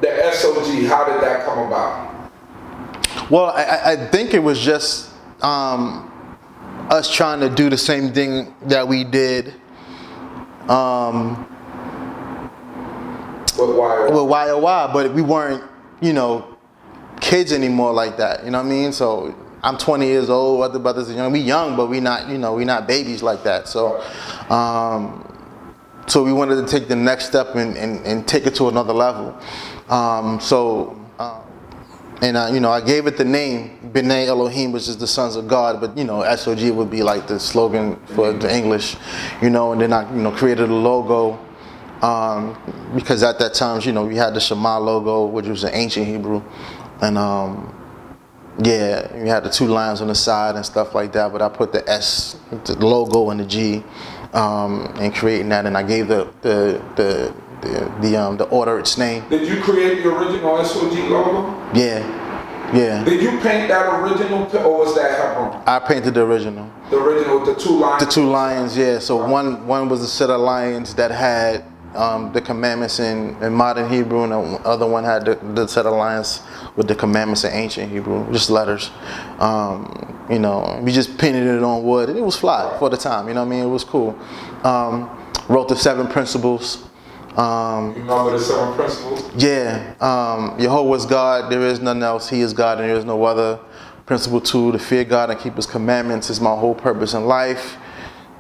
the S.O.G, how did that come about? Well, I think it was just us trying to do the same thing that we did with YOY, but we weren't, kids anymore like that. You know what I mean? So I'm 20 years old. Other brothers are young. We young, but we not, we not babies like that. So, so we wanted to take the next step and take it to another level. I gave it the name B'nai Elohim, which is the sons of God, but S.O.G would be like the slogan for the English, and then I created a logo because at that time we had the Sh'ma logo, which was an ancient Hebrew, and we had the two lines on the side and stuff like that, but I put the S, the logo, and the G, and creating that, and I gave the order its name. Did you create the original S.O.G logo? Yeah. Did you paint that original, or was that Hebron? I painted the original. The original with the two lions? The two lions, yeah. So one was a set of lions that had the commandments in modern Hebrew, and the other one had the set of lions with the commandments in ancient Hebrew, just letters. We just painted it on wood, and it was fly for the time. It was cool. Wrote the 7 principles. You remember the 7 principles? Yeah. Jehovah is God, there is none else. He is God and there is no other. Principle 2, to fear God and keep His commandments is my whole purpose in life.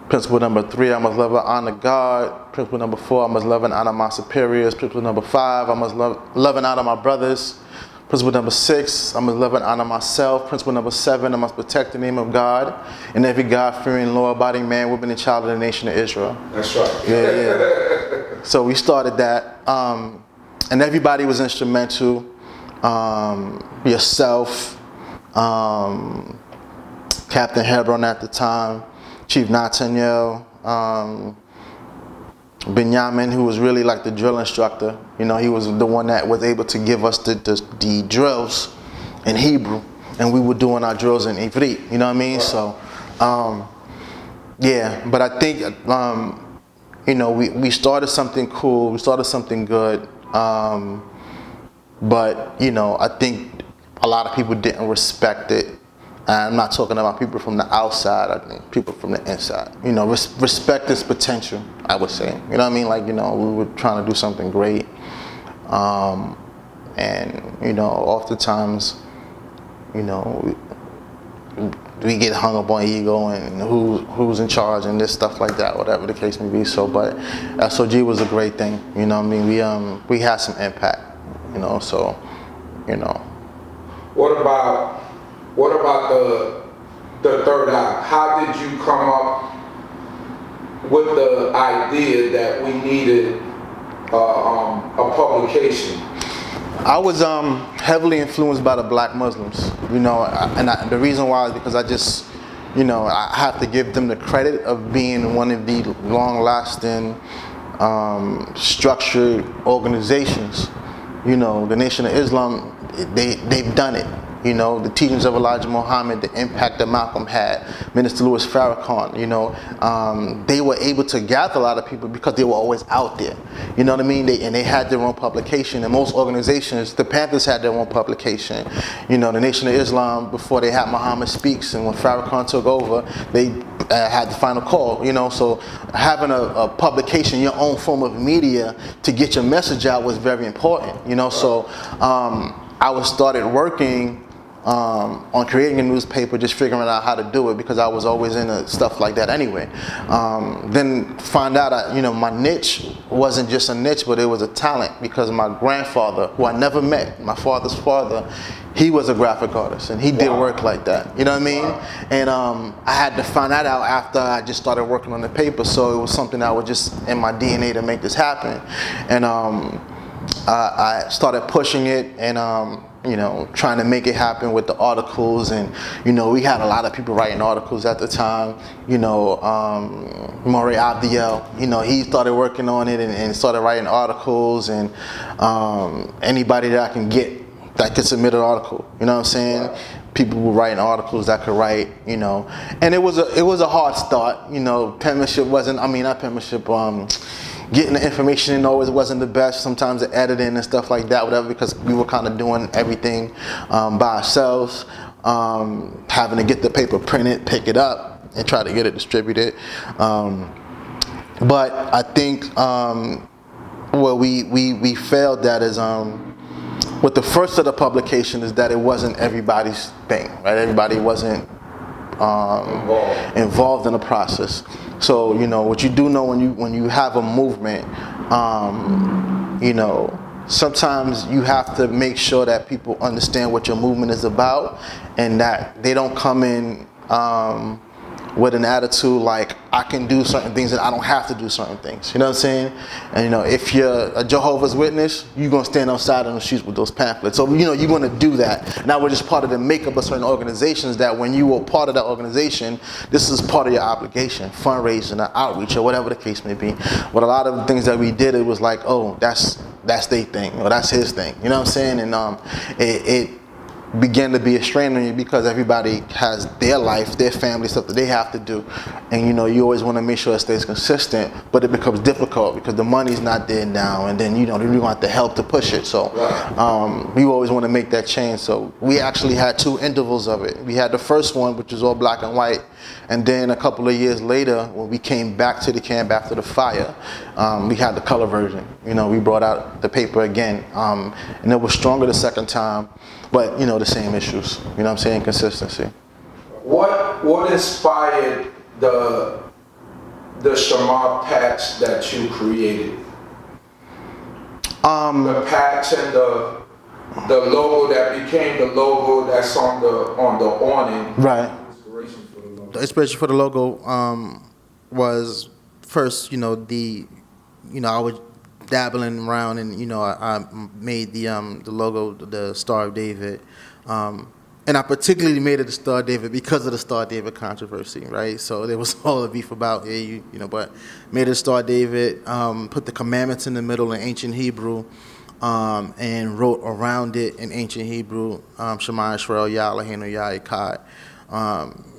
Principle number 3, I must love and honor God. Principle number 4, I must love and honor my superiors. Principle number 5, I must love and honor my brothers. Principle number 6, I must love and honor myself. Principle number 7, I must protect the name of God and every God-fearing, law-abiding man, woman, and child of the nation of Israel. That's right. Yeah. So we started that, and everybody was instrumental. Yourself, Captain Hebron at the time, Chief Nathaniel, Benjamin, who was really like the drill instructor. He was the one that was able to give us the drills in Hebrew, and we were doing our drills in Ivrit. You know what I mean? So, but I think, we started something cool. We started something good. But, I think a lot of people didn't respect it. And I'm not talking about people from the outside, I think people from the inside. Respect its potential, I would say. You know what I mean? Like, we were trying to do something great. Oftentimes, we get hung up on ego and who's in charge and this stuff like that, whatever the case may be. So, but S.O.G was a great thing. We had some impact. What about the third eye? How did you come up with the idea that we needed a publication? I was heavily influenced by the black Muslims, and the reason why is because I just, I have to give them the credit of being one of the long-lasting, structured organizations. The Nation of Islam, they've done it. The teachings of Elijah Muhammad, the impact that Malcolm had, Minister Louis Farrakhan, they were able to gather a lot of people because they were always out there. You know what I mean? They had their own publication, and most organizations, the Panthers had their own publication. The Nation of Islam, before they had Muhammad Speaks, and when Farrakhan took over, they had the final call. So having a publication, your own form of media to get your message out was very important. So I was started working on creating a newspaper, just figuring out how to do it because I was always into stuff like that anyway. Then find out my niche wasn't just a niche, but it was a talent because my grandfather, who I never met, my father's father, he was a graphic artist and he did work like that. You know what I mean? And I had to find that out after I just started working on the paper. So it was something that was just in my DNA to make this happen. And I started pushing it and trying to make it happen with the articles, and we had a lot of people writing articles at the time. Maury Abdiel, he started working on it and started writing articles, and anybody that I can get that could submit an article, you know what I'm saying? People were writing articles that could write, and it was a hard start. Penmanship wasn't, not penmanship, getting the information in always wasn't the best. Sometimes the editing and stuff like that, whatever, because we were kind of doing everything by ourselves, having to get the paper printed, pick it up, and try to get it distributed. But I think where we failed at is with the first of the publication is that it wasn't everybody's thing, right? Everybody wasn't involved in the process. So what you do know when you have a movement, sometimes you have to make sure that people understand what your movement is about, and that they don't come in with an attitude like, I can do certain things and I don't have to do certain things. You know what I'm saying? And if you're a Jehovah's Witness, you're gonna stand outside on the streets with those pamphlets. So you're gonna do that. Now we're just part of the makeup of certain organizations that when you were part of that organization, this is part of your obligation, fundraising or outreach or whatever the case may be. But a lot of the things that we did, it was like, oh, that's their thing or that's his thing. You know what I'm saying? And it began to be a strain on you because everybody has their life, their family, stuff that they have to do, and you always want to make sure it stays consistent, but it becomes difficult because the money's not there now, and then you want the help to push it. So we always want to make that change. So we actually had 2 intervals of it. We had the first one, which was all black and white, and then a couple of years later, when we came back to the camp after the fire, we had the color version. We brought out the paper again, and it was stronger the second time. But the same issues. You know what I'm saying? Consistency. What inspired the Sh'ma patch that you created? The patch and the logo that became the logo that's on the awning. Right. The inspiration for the logo was first, I was dabbling around, and I made the logo, the Star of David, and I particularly made it the Star of David because of the Star of David controversy, right? So there was all the beef about but made it the Star of David, put the commandments in the middle in ancient Hebrew, and wrote around it in ancient Hebrew, Sh'ma Yisrael, Yah Eloheinu Yah Echad,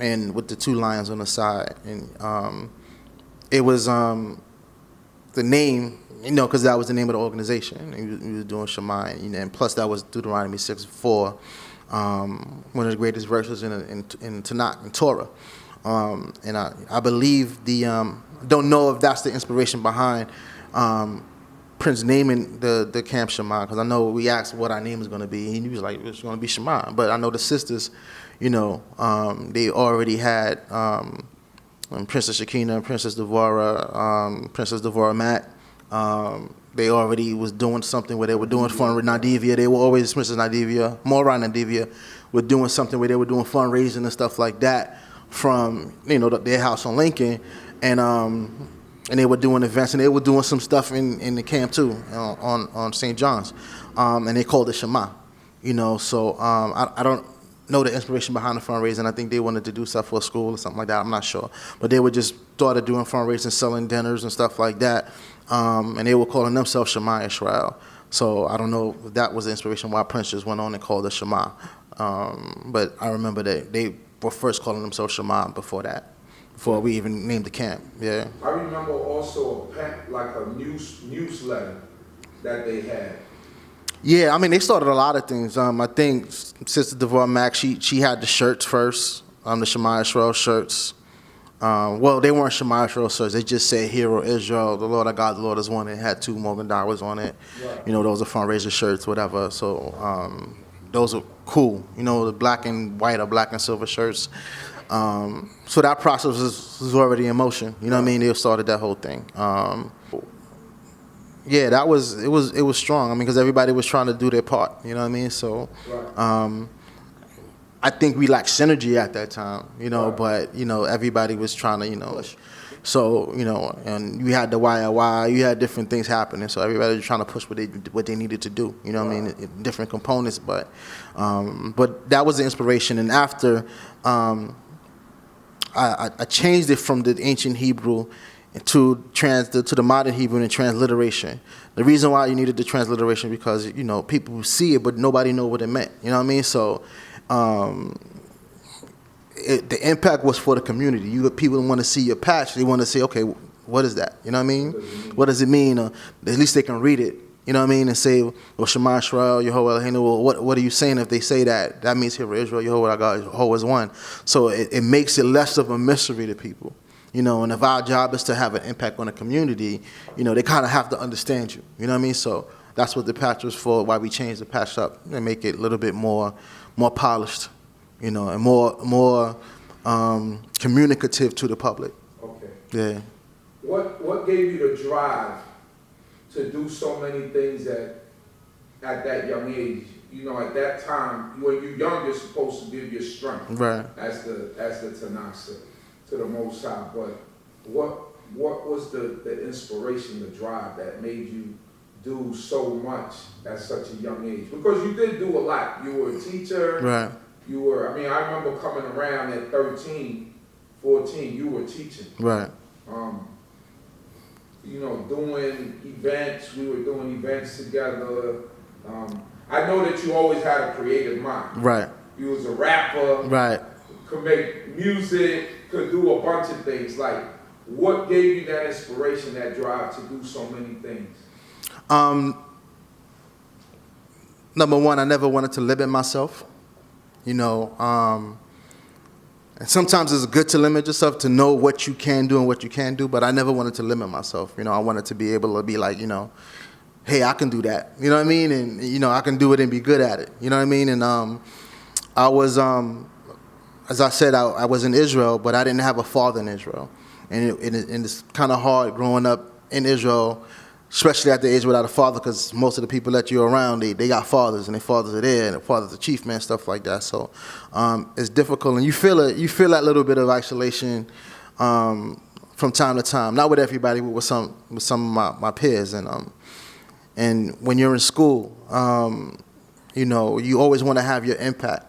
and with the 2 lions on the side, and it was the name. Because that was the name of the organization. We was doing Shema, and plus that was Deuteronomy 6:4, one of the greatest verses in Tanakh, in Torah. And I believe don't know if that's the inspiration behind Prince naming the camp Shema, because I know we asked what our name is going to be, and he was like, it's going to be Shema. But I know the sisters, they already had Princess Shekina, Princess Devorah Matt. They already was doing something where they were doing fun with Nadivia. They were always Princess Nadivia, Mora Nadivia, were doing something where they were doing fundraising and stuff like that from their house on Lincoln, and they were doing events, and they were doing some stuff in the camp too on St. John's, and they called it Shema. So I don't know the inspiration behind the fundraising. I think they wanted to do stuff for a school or something like that. I'm not sure, but they were just started doing fundraising, selling dinners and stuff like that. And they were calling themselves Sh'ma Yisrael. So I don't know if that was the inspiration why Prince just went on and called it Shema. But I remember that they were first calling themselves Shema before that, before we even named the camp. Yeah. I remember also a newsletter that they had. Yeah, they started a lot of things. I think Sister Devorah Mack, she had the shirts first, the Sh'ma Yisrael shirts. Well, they weren't Sh'ma Yisrael shirts. They just said "Hero Israel, the Lord our God, the Lord is one." It had 2 Morgan dollars on it. Right. Those are fundraiser shirts, whatever. So those are cool. The black and white or black and silver shirts. So that process was already in motion. You know what I mean? They started that whole thing. Yeah, it was strong. Because everybody was trying to do their part. You know what I mean? So. Right. I think we lacked synergy at that time, right. But, everybody was trying to, so, and we had the YLY, you had different things happening, so everybody was trying to push what they needed to do, right. Different components, but that was the inspiration. And after, I changed it from the ancient Hebrew to the modern Hebrew and transliteration. The reason why you needed the transliteration because, people see it, but nobody know what it meant, you know what I mean? So, the impact was for the community. People want to see your patch. They want to say, okay, what is that? You know what I mean? What does it mean? Or at least they can read it. You know what I mean? And say, well, Sh'ma Yisrael, Yehovah Eloheinu. Well, what are you saying if they say that? That means Hear Israel, Yehovah our God, Yehovah is one. So it makes it less of a mystery to people. You know, and if our job is to have an impact on the community, you know, they kind of have to understand you. You know what I mean? So that's what the patch was for, why we changed the patch up and make it a little bit more polished, you know, and more communicative to the public. Okay. Yeah. What gave you the drive to do so many things at that young age? You know, at that time, when you're young, you're supposed to give your strength. Right. As the Tanakh said, to the Most High. But what was the inspiration, the drive that made you do so much at such a young age? Because you did do a lot. You were a teacher. Right. You were, I mean, I remember coming around at 13, 14, you were teaching. Right. You know, doing events. We were doing events together. I know that you always had a creative mind. Right. You was a rapper. Right. Could make music, could do a bunch of things. Like, what gave you that inspiration, that drive to do so many things? Number one, I never wanted to limit myself. You know, and sometimes it's good to limit yourself, to know what you can do and what you can't do, but I never wanted to limit myself. You know, I wanted to be able to be like, you know, hey, I can do that. You know what I mean? And, you know, I can do it and be good at it. You know what I mean? And I was, as I said, I was in Israel, but I didn't have a father in Israel. And it's kind of hard growing up in Israel, especially at the age without a father, because most of the people that you're around, they got fathers, and their fathers are there, and their father's a chief man, stuff like that. So it's difficult, and you feel it. You feel that little bit of isolation from time to time. Not with everybody, but with some of my peers. And when you're in school, you know, you always want to have your impact.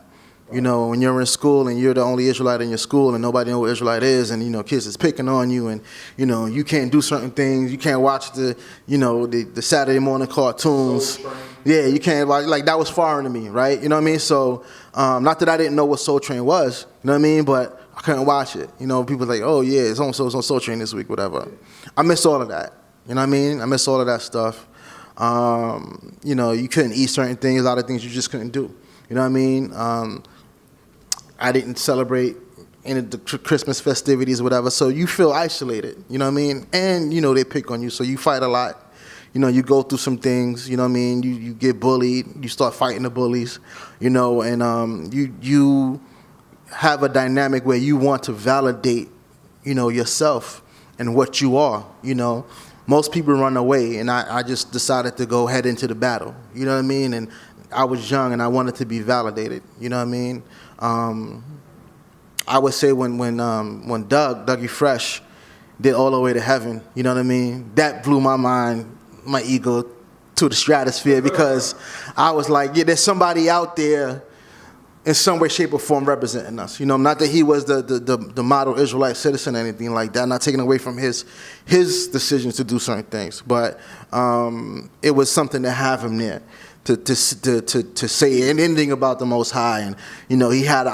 You know, when you're in school and you're the only Israelite in your school and nobody knows what Israelite is, and, you know, kids is picking on you, and, you know, you can't do certain things. You can't watch the Saturday morning cartoons. Yeah, you can't watch, like, that was foreign to me, right? You know what I mean? So, not that I didn't know what Soul Train was, you know what I mean? But I couldn't watch it. You know, people like, oh, yeah, it's on Soul Train this week, whatever. I miss all of that. You know what I mean? I miss all of that stuff. You know, you couldn't eat certain things, a lot of things you just couldn't do. You know what I mean? I didn't celebrate any of the Christmas festivities or whatever, so you feel isolated, you know what I mean? And, you know, they pick on you, so you fight a lot. You know, you go through some things, you know what I mean? You get bullied, you start fighting the bullies, you know, and you have a dynamic where you want to validate, you know, yourself and what you are, you know. Most people run away, and I just decided to go head into the battle, you know what I mean? And I was young, and I wanted to be validated, you know what I mean? I would say when Dougie Fresh did All the Way to Heaven, you know what I mean? That blew my mind, my ego to the stratosphere, because I was like, yeah, there's somebody out there in some way, shape, or form representing us. You know, not that he was the model Israelite citizen or anything like that, not taking away from his decisions to do certain things, but it was something to have him there. To say anything about the Most High, and, you know, he had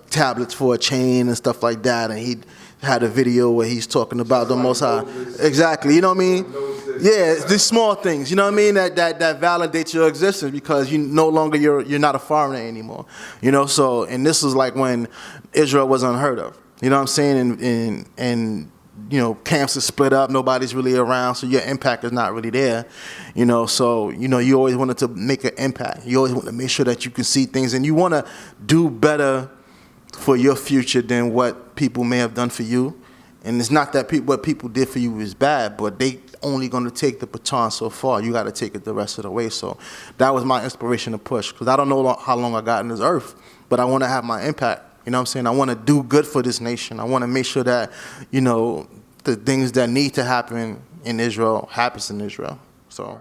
tablets for a chain and stuff like that, and he had a video where he's talking about the Most High. Exactly, you know what I mean? Yeah, it's these small things, you know what I mean, that validates your existence, because you no longer you're not a foreigner anymore, you know. So, and this was like when Israel was unheard of, you know what I'm saying, and you know, camps are split up, nobody's really around, so your impact is not really there, you know. So, you know, you always wanted to make an impact. You always want to make sure that you can see things, and you want to do better for your future than what people may have done for you. And it's not that what people did for you is bad, but they only going to take the baton so far. You got to take it the rest of the way. So that was my inspiration to push, because I don't know how long I got in this earth, but I want to have my impact. You know what I'm saying? I want to do good for this nation. I want to make sure that, you know, the things that need to happen in Israel happens in Israel. So.